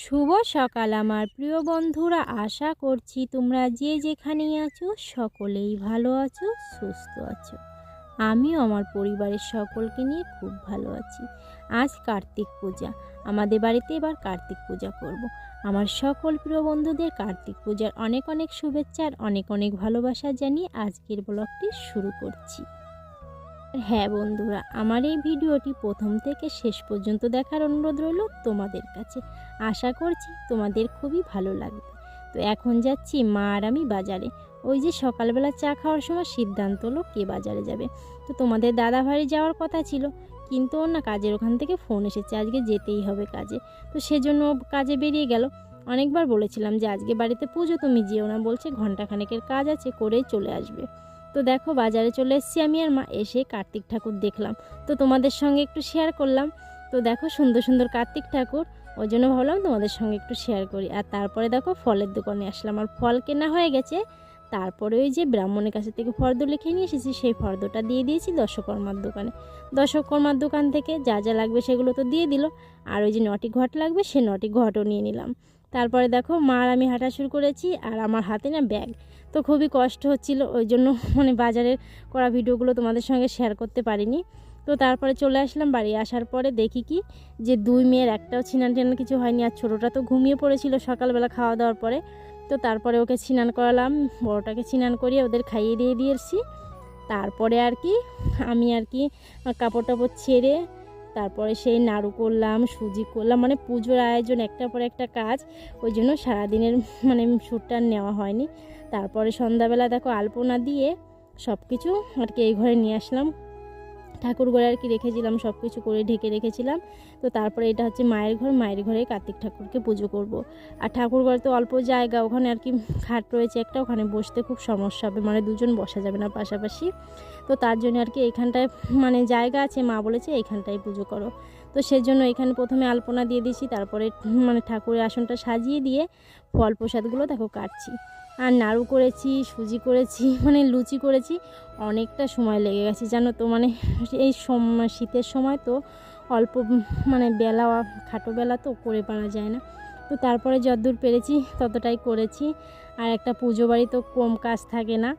শুভ সকাল আমার প্রিয় বন্ধুরা, আশা করছি তোমরা যে যেখানেই আছো সকলেই ভালো আছো, সুস্থ আছো। আমিও আমার পরিবারের সকলকে নিয়ে খুব ভালো আছি। আজ কার্তিক পূজা, আমাদের বাড়িতে এবার কার্তিক পূজা করব। আমার সকল প্রিয় বন্ধুদের কার্তিক পূজার অনেক অনেক শুভেচ্ছা আর অনেক অনেক ভালোবাসা জানিয়ে আজকের ব্লগটি শুরু করছি। হ্যাঁ বন্ধুরা, আমার এই ভিডিওটি প্রথম থেকে শেষ পর্যন্ত দেখার অনুরোধ রইল তোমাদের কাছে। আশা করছি তোমাদের খুবই ভালো লাগবে। তো এখন যাচ্ছি মা আর আমি বাজারে। ওই যে সকালবেলা চা খাওয়ার সময় সিদ্ধান্ত হলো কে বাজারে যাবে। তো তোমাদের দাদা ভাই যাওয়ার কথা ছিল, কিন্তু ওর না কাজের ওখান থেকে ফোন এসেছে আজকে যেতেই হবে কাজে। তো সেজন্য ও কাজে বেরিয়ে গেল। অনেকবার বলেছিলাম যে আজকে বাড়িতে পুজো, তুমি যেও না, বলছে ঘন্টাখানেকের কাজ আছে, করেই চলে আসবে। তো দেখো বাজারে চলে এসেছি আমি আর মা। এসে কার্তিক ঠাকুর দেখলাম, তো তোমাদের সঙ্গে একটু শেয়ার করলাম। তো দেখো সুন্দর সুন্দর কার্তিক ঠাকুর, ওই জন্য ভাবলাম তোমাদের সঙ্গে একটু শেয়ার করি। আর তারপরে দেখো ফলের দোকানে আসলাম, আর ফল কেনা হয়ে গেছে। তারপরে ওই যে ব্রাহ্মণের কাছে থেকে ফর্দ লিখে নিয়ে এসেছি, সেই ফর্দটা দিয়ে দিয়েছি দশকর্মার দোকানে। দশকর্মার দোকান থেকে যা যা লাগবে সেগুলো তো দিয়ে দিল, আর ওই যে নটি ঘট লাগবে সে নটি ঘটও নিয়ে নিলাম। তারপরে দেখো মা আর আমি হাঁটা শুরু করেছি, আর আমার হাতে না ব্যাগ। তো খুবই কষ্ট হচ্ছিল, ওই জন্য বাজারের করা ভিডিওগুলো তোমাদের সঙ্গে শেয়ার করতে পারিনি। তো তারপরে চলে আসলাম। বাড়ি আসার পরে দেখি কি যে দুই মেয়ের একটাও স্নান টান কিছু হয়নি, আর ছোটোটা তো ঘুমিয়ে পড়েছিল সকালবেলা খাওয়া দাওয়ার পরে। তো তারপরে ওকে স্নান করালাম, বড়োটাকে স্নান করিয়ে ওদের খাইয়ে দিয়েছি। তারপরে আর কি আমি আর কি কাপড় টাপড় ছেড়ে তারপরে সেই নাড়ু করলাম, সুজি করলাম, পুজোর আয়োজন একটার পর একটা কাজ, ওই জন্য সারাদিনের শ্যুটটা নেওয়া হয়নি। তারপরে সন্ধ্যাবেলা দেখো আলপনা দিয়ে সব কিছু আর কি এই ঘরে নিয়ে আসলাম। ঠাকুর ঘরে আর কি রেখেছিলাম, সব কিছু করে ঢেকে রেখেছিলাম। তো তারপরে এটা হচ্ছে মায়ের ঘর, মায়ের ঘরে কার্তিক ঠাকুরকে পুজো করব। আর ঠাকুর ঘরে তো অল্প জায়গা, ওখানে আর কি খাট রয়েছে একটা, ওখানে বসতে খুব সমস্যা হবে, দুজন বসা যাবে না পাশাপাশি। তো তার জন্য আর কি এইখানটায় জায়গা আছে, মা বলেছে এইখানটায় পুজো করো। তো সেজন্য এখানে প্রথমে আলপনা দিয়ে দিয়েছি, তারপরে ঠাকুরের আসনটা সাজিয়ে দিয়ে ফল প্রসাদগুলো দেখো কাটছি। আর নাড়ু করেছি, সুজি করেছি, লুচি করেছি। অনেকটা সময় লেগে গেছে জানো তো, এই শীতের সময় তো অল্প বেলা, খাটো বেলা তো করে পারা যায় না। তো তারপরে যতদূর পেরেছি ততটাই করেছি। আর একটা পুজো বাড়ি তো কম কাজ থাকে না,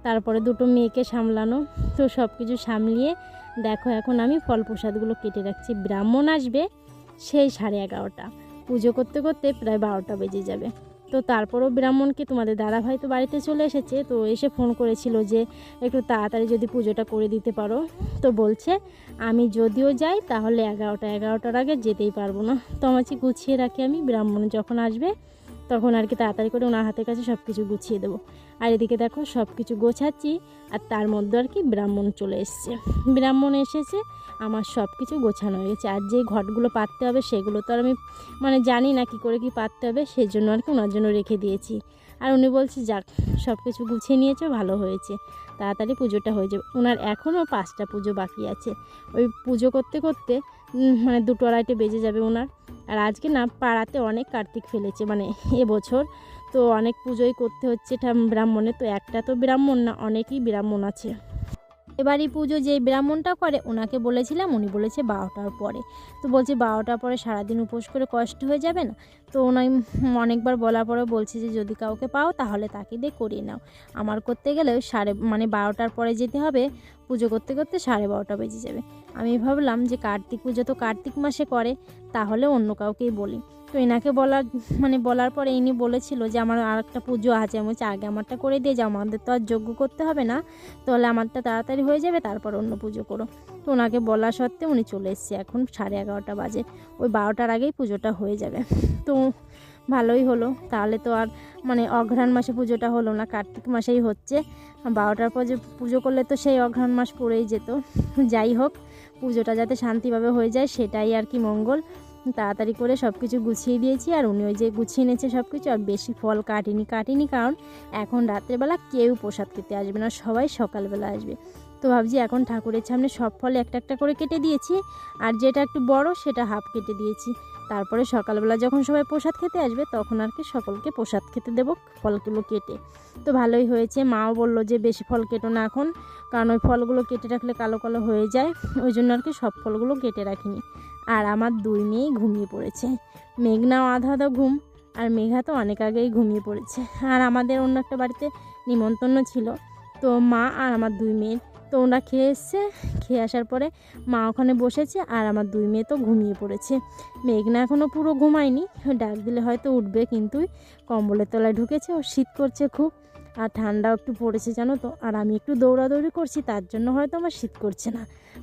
তারপরে দুটো মেয়েকে সামলানো, তো সব কিছু সামলিয়ে দেখো এখন আমি ফল প্রসাদগুলো কেটে রাখছি। ব্রাহ্মণ আসবে সেই 11:30, পুজো করতে করতে প্রায় 12টা বেজে যাবে। তো তারপরও ব্রাহ্মণকে তোমাদের দাদাভাই তো বাড়িতে চলে এসেছে, তো এসে ফোন করেছিল যে একটু তাড়াতাড়ি যদি পুজোটা করে দিতে পারো। তো বলছে আমি যদিও যাই তাহলে 11টার আগে যেতেই পারবো না, তো আমাকে গুছিয়ে রাখি আমি, ব্রাহ্মণ যখন আসবে তখন আর কি তাড়াতাড়ি করে ওনার হাতের কাছে সব কিছু গুছিয়ে দেবো। আর এদিকে দেখো সব কিছু গোছাচ্ছি, আর তার মধ্যে আর কি ব্রাহ্মণ চলে এসছে। ব্রাহ্মণ এসেছে, আমার সব কিছু গোছানো হয়ে গেছে। আর যেই ঘটগুলো পাততে হবে সেগুলো তো আর আমি জানি না কী করে কি পাততে হবে, সেই জন্য আর কি ওনার জন্য রেখে দিয়েছি। আর উনি বলছে যাক সব কিছু গুছিয়ে নিয়েছো, ভালো হয়েছে, তাড়াতাড়ি পুজোটা হয়ে যাবে। ওনার এখনও 5টা পুজো বাকি আছে, ওই পুজো করতে করতে 2-2:30 বেজে যাবে ওনার। আর আজকে না পাড়াতে অনেক কার্তিক ফেলেছে এবছর, তো অনেক পুজোই করতে হচ্ছে ব্রাহ্মণে। তো একটা তো ব্রাহ্মণ না, অনেকই ব্রাহ্মণ আছে। এবারই পুজো যেই ব্রাহ্মণটা করে ওনাকে বলেছিলাম, উনি বলেছে 12টার পরে। তো বলছি 12টার পরে সারাদিন উপোস করে কষ্ট হয়ে যাবে না। তো ওনাই অনেকবার বলার পরে বলছে যে যদি কাউকে পাও তাহলে তাকে দিয়ে করিয়ে নাও। আমার করতে গেলে 12টার পরে যেতে হবে, পুজো করতে করতে 12:30 বেজে যাবে। আমি ভাবলাম যে কার্তিক পুজো তো কার্তিক মাসে করে, তাহলে অন্য কাউকেই বলি। তো এনাকে বলার পরে ইনি বলেছিল যে আমার আর একটা পুজো আছে, আমি বলছি আগে আমারটা করে দিয়ে যাও, আমাদের তো আর যজ্ঞ করতে হবে না, তাহলে আমারটা তাড়াতাড়ি হয়ে যাবে, তারপর অন্য পুজো করো। তো ওনাকে বলা সত্ত্বে উনি চলে এসছে, এখন 11:30 বাজে, ওই 12টার আগেই পুজোটা হয়ে যাবে। তো ভালোই হলো, তাহলে তো আর অঘ্রাণ মাসে পুজোটা হলো না, কার্তিক মাসেই হচ্ছে। 12টার পর যে পুজো করলে তো সেই অঘ্রাণ মাস পড়েই যেত। যাই হোক, পুজোটা যাতে শান্তিভাবে হয়ে যায় সেটাই আর কি মঙ্গল। তাড়াতাড়ি করে সব কিছু গুছিয়ে দিয়েছি, আর উনি ওই যে গুছিয়ে নিয়েছে সব কিছু। আর বেশি ফল কাটিনি, কারণ এখন রাত্রেবেলা কেউ প্রসাদ খেতে আসবে না, সবাই সকালবেলা আসবে। তো ভাবছি এখন ঠাকুরের সামনে সব ফল একটা একটা করে কেটে দিয়েছি, আর যেটা একটু বড় সেটা হাফ কেটে দিয়েছি। তারপরে সকালবেলা যখন সবাই প্রসাদ খেতে আসবে তখন আর কি সকলকে প্রসাদ খেতে দেবো ফলগুলো কেটে। তো ভালোই হয়েছে, মাও বললো যে বেশি ফল কেটো না এখন, কারণ ওই ফলগুলো কেটে রাখলে কালো কালো হয়ে যায়, ওই জন্য আর কি সব ফলগুলো কেটে রাখিনি। আর আমার 2 মেয়েই ঘুমিয়ে পড়েছে। মেঘনাও আধা আধা ঘুম, আর মেঘা তো অনেক আগেই ঘুমিয়ে পড়েছে। আর আমাদের অন্য একটা বাড়িতে নিমন্ত্রণ ছিল, তো মা আর আমার 2 মেয়ে, তো ওরা খেয়ে এসছে। খেয়ে আসার পরে মা ওখানে বসেছে, আর আমার 2 মেয়ে তো ঘুমিয়ে পড়েছে। মেঘনা এখনও পুরো ঘুমায়নি, ডাক দিলে হয়তো উঠবে, কিন্তু কম্বলের তলায় ঢুকেছে। ওর শীত করছে খুব, আর ঠান্ডাও একটু পড়েছে জানো তো। আর আমি একটু দৌড়াদৌড়ি করছি, তার জন্য হয়তো আমার শীত করছে না।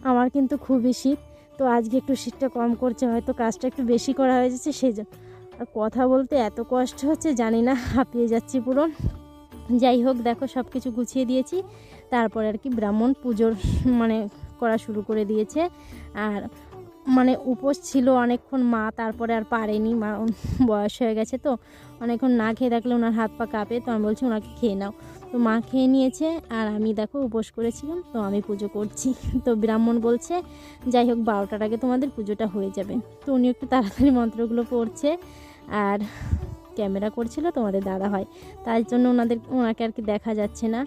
আমার কিন্তু খুবই শীত, তো আজকে একটু শীতটা কম করছে, হয়তো কাজটা একটু বেশি করা হয়ে যাচ্ছে সেই জন্য। আর কথা বলতে এত কষ্ট হচ্ছে জানি না, হাঁপিয়ে যাচ্ছি পুরো। যাই হোক, দেখো সব কিছু গুছিয়ে দিয়েছি। তারপরে আর কি ব্রাহ্মণ পুজোর মানে করা শুরু করে দিয়েছে। আর মানে উপোস ছিল অনেকক্ষণ মা, তারপরে আর পারেনি, মা বয়স হয়ে গেছে তো, অনেকক্ষণ না খেয়ে থাকলে ওনার হাত পা কাঁপে, তো আমি বলছি ওনাকে খেয়ে নাও। তো মা খেয়ে নিয়েছে, আর আমি দেখো উপোস করেছিলাম, তো আমি পুজো করছি। তো ব্রাহ্মণ বলছে যাই হোক 12টার আগে তোমাদের পুজোটা হয়ে যাবে। তো উনি একটু তাড়াতাড়ি মন্ত্রগুলো পড়ছে, আর ক্যামেরা করছিল তোমাদের দাদা হয়, তাই জন্য ওনাকে আর কি দেখা যাচ্ছে না।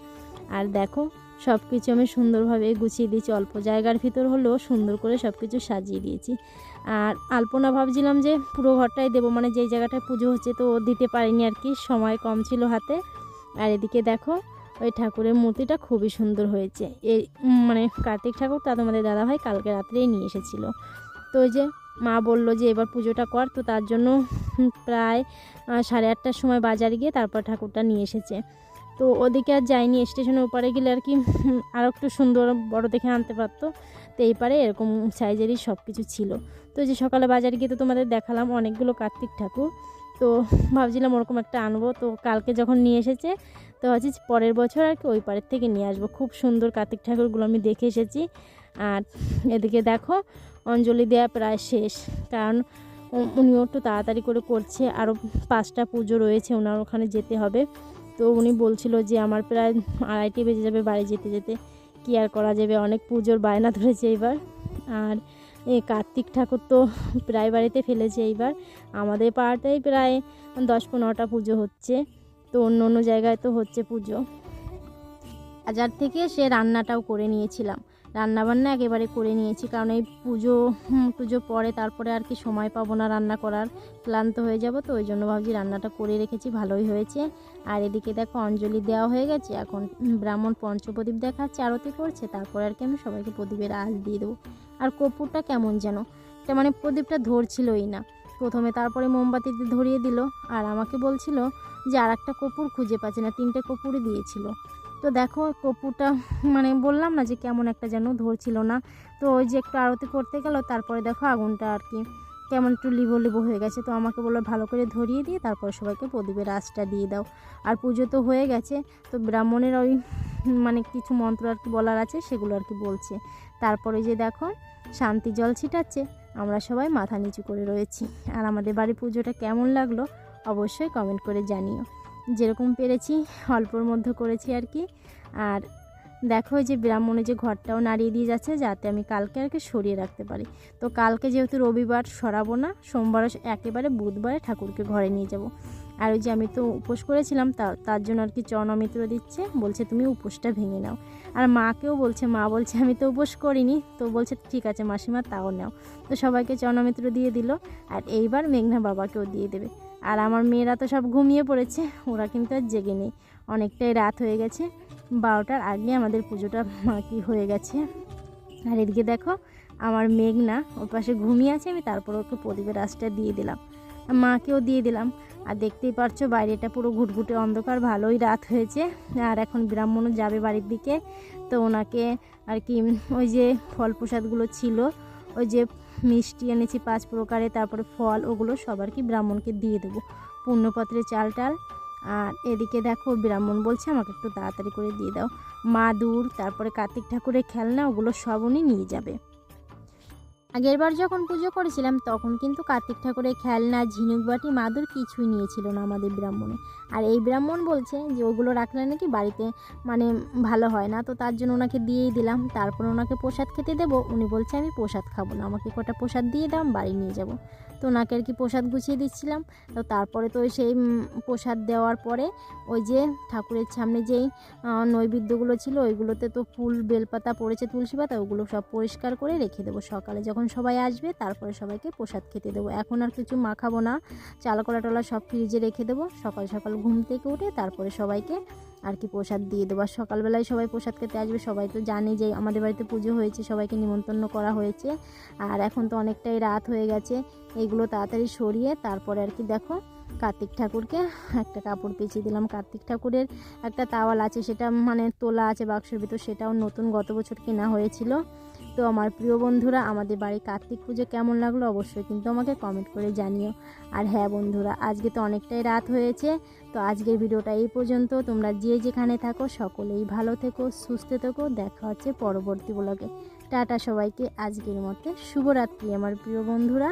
আর দেখো সব কিছু আমি সুন্দরভাবে গুছিয়ে দিয়েছি, অল্প জায়গার ভিতর হলেও সুন্দর করে সব কিছু সাজিয়ে দিয়েছি। আর আলপনা ভাবছিলাম যে পুরো ঘরটাই দেবো, মানে যেই জায়গাটায় পুজো হচ্ছে, তো দিতে পারিনি আর কি, সময় কম ছিল হাতে। আর এদিকে দেখো ওই ঠাকুরের মূর্তিটা খুবই সুন্দর হয়েছে। এই মানে কার্তিক ঠাকুরটা তোমাদের দাদাভাই কালকে রাত্রেই নিয়ে এসেছিলো। তো ওই যে মা বললো যে এবার পুজোটা কর, তো তার জন্য প্রায় 8:30টার সময় বাজার গিয়ে তারপর ঠাকুরটা নিয়ে এসেছে। তো ওদিকে আর যাইনি, স্টেশনের ওপারে গেলে আর কি আরও একটু সুন্দর বড় দেখে আনতে পারতো। তো এই পারে এরকম সাইজেরই সব কিছু ছিল। তো যে সকালে বাজারে গিয়ে তো তোমাদের দেখালাম অনেকগুলো কার্তিক ঠাকুর, তো ভাবছিলাম ওরকম একটা আনবো। তো কালকে যখন নিয়ে এসেছে, তো ভাবছি পরের বছর আর কি ওই পারের থেকে নিয়ে আসবো। খুব সুন্দর কার্তিক ঠাকুরগুলো আমি দেখে এসেছি। আর এদিকে দেখো অঞ্জলি দেওয়া প্রায় শেষ, কারণ উনিও একটু তাড়াতাড়ি করে করছে, আরও 5টা পুজো রয়েছে ওনার ওখানে যেতে হবে। তো উনি বলছিল যে আমার প্রায় 2:30 বেজে যাবে বাড়ি যেতে যেতে, কী আর করা যাবে, অনেক পুজোর বায়না ধরেছে এবার। আর এই কার্তিক ঠাকুর তো প্রায় বাড়িতে ফেলেছে এইবার। আমাদের পাড়াতেই প্রায় 10-15টা পুজো হচ্ছে, তো অন্য অন্য জায়গায় তো হচ্ছে পুজো। বাজার থেকে সে রান্নাটাও করে নিয়েছিলাম, রান্নাবান্না একেবারে করে নিয়েছি, কারণ এই পুজো পরে তারপরে আর কি সময় পাবো না রান্না করার, ক্লান্ত হয়ে যাব। তো ওই জন্য ভাবছি রান্নাটা করে রেখেছি, ভালোই হয়েছে। আর এদিকে দেখো অঞ্জলি দেওয়া হয়ে গেছে, এখন ব্রাহ্মণ পঞ্চপ্রদীপ দেখাচ্ছে, আরতি করছে, তারপরে আর কি আমি সবাইকে প্রদীপের আঁচ দিয়ে দেবো। আর কর্পূরটা কেমন যেন এটা মানে প্রদীপটা ধরছিলই না প্রথমে, তারপরে মোমবাতিতে ধরিয়ে দিল, আর আমাকে বলছিল যে আর একটা কর্পূর খুঁজে পাচ্ছে না, 3টে কর্পূরই দিয়েছিল। তো দেখো কর্পূরটা মানে বললাম না যে কেমন একটা যেন ধরছিল না। তো ওই যে একটু আরতি করতে গেল, তারপরে দেখো আগুনটা আর কি কেমন একটু লিবো লিবো হয়ে গেছে। তো আমাকে বললো ভালো করে ধরিয়ে দিয়ে তারপর সবাইকে প্রদীপের আঁচটা দিয়ে দাও। আর পুজো তো হয়ে গেছে, তো ব্রাহ্মণের ওই মানে কিছু মন্ত্র আর কি বলার আছে, সেগুলো আর কি বলছে। তারপরে যে দেখো শান্তি জল ছিটাচ্ছে, আমরা সবাই মাথা নিচু করে রয়েছি। আর আমাদের বাড়ি পুজোটা কেমন লাগলো অবশ্যই কমেন্ট করে জানিও। যেরকম পেরেছি অল্পর মধ্যে করেছি আর কি। আর দেখো যে ব্রাহ্মণের যে ঘরটাও নাড়িয়ে দিয়ে যাচ্ছে, যাতে আমি কালকে আর কি সরিয়ে রাখতে পারি। তো কালকে যেহেতু রবিবার সরাবো না, সোমবার একেবারে বুধবারে ঠাকুরকে ঘরে নিয়ে যাব। আর ওই যে আমি তো উপোস করেছিলাম, তার জন্য আর কি চরণমিত্র দিচ্ছে, বলছে তুমি উপোসটা ভেঙে নাও। আর মাকেও বলছে, মা বলছে আমি তো উপোস করিনি, তো বলছে ঠিক আছে মাসিমা তাও নাও। তো সবাইকে চরণমিত্র দিয়ে দিল, আর এইবার মেঘনা বাবাকেও দিয়ে দেবে। আর আমার মেয়েরা তো সব ঘুমিয়ে পড়েছে, ওরা কিন্তু আর জেগে নেই, অনেকটাই রাত হয়ে গেছে, 12টার আগে আমাদের পুজোটা কি হয়ে গেছে। আর এদিকে দেখো আমার মেঘনা ওর পাশে ঘুমিয়ে আছে, আমি তারপর ওকে প্রদীপের আঁচটা দিয়ে দিলাম, মাকেও দিয়ে দিলাম। আর দেখতেই পারছো বাইরেটা পুরো ঘুটঘুটে অন্ধকার, ভালোই রাত হয়েছে। আর এখন ব্রাহ্মণও যাবে বাড়ির দিকে, তো ওনাকে আর কি ওই যে ফল প্রসাদগুলো ছিল, ওই যে মিষ্টি এনেছি 5 প্রকারে, তারপরে ফল, ওগুলো সব আর কি ব্রাহ্মণকে দিয়ে দেবো, পূর্ণপত্রে চাল টাল। আর এদিকে দেখো ব্রাহ্মণ বলছে আমাকে একটু তাড়াতাড়ি করে দিয়ে দাও, মাদুর, তারপরে কার্তিক ঠাকুরের খেলনা, ওগুলো সব উনি নিয়ে যাবে। আগেরবার যখন পুজো করেছিলাম তখন কিন্তু কার্তিক ঠাকুরের খেলনা, ঝিনুক বাটি, মাদুর কিছুই নিয়েছিল না আমাদের ব্রাহ্মণে। আর এই ব্রাহ্মণ বলছে যে ওগুলো রাখলে নাকি বাড়িতে মানে ভালো হয় না, তো তার জন্য ওনাকে দিয়েই দিলাম। তারপর ওনাকে প্রসাদ খেতে দেবো, উনি বলছে আমি প্রসাদ খাবো না, আমাকে কটা প্রসাদ দিয়ে দাও, বাড়ি নিয়ে যাব। তো ওনাকে আর কি প্রসাদ গুছিয়ে দিচ্ছিলাম। তো তারপরে তো সেই প্রসাদ দেওয়ার পরে ওই যে ঠাকুরের সামনে যেই নৈবেদ্যগুলো ছিল ওইগুলোতে তো ফুল বেলপাতা পড়েছে, তুলসী পাতা, ওগুলো সব পরিষ্কার করে রেখে দেবো, সকালে যখন সবাই আসবে তারপরে সবাইকে প্রসাদ খেতে দেবো। এখন আর কিছু মাখাবো না, চাল কলা টলা সব ফ্রিজে রেখে দেবো। সকাল সকাল ঘুম থেকে উঠে তারপরে সবাইকে আর কি প্রসাদ দিয়ে দেবো। আর সকালবেলায় সবাই প্রসাদ খেতে আসবে। সবাই তো জানে যে আমাদের বাড়িতে পুজো হয়েছে, সবাইকে নিমন্ত্রণ করা হয়েছে। আর এখন তো অনেকটাই রাত হয়ে গেছে, এইগুলো তাড়াতাড়ি সরিয়ে তারপরে আর কি দেখো কার্তিক ঠাকুরকে একটা কাপড় পেঁচিয়ে দিলাম। কার্তিক ঠাকুরের একটা তাওয়াল আছে, সেটা মানে তোলা আছে বাক্সের ভিতর, সেটাও নতুন গত বছর কেনা হয়েছিল। তো আমার প্রিয় বন্ধুরা, আমাদের বাড়ি কার্তিক পুজো কেমন লাগলো অবশ্যই কিন্তু আমাকে কমেন্ট করে জানিও। আর হ্যাঁ বন্ধুরা, আজকে তো অনেকটাই রাত হয়েছে, তো আজকের ভিডিওটা এই পর্যন্ত। তোমরা যে যেখানে থাকো সকলেই ভালো থেকো, সুস্থ থেকো। দেখা হচ্ছে পরবর্তী ব্লগে। টাটা সবাইকে, আজকের মতো শুভরাত্রি আমার প্রিয় বন্ধুরা।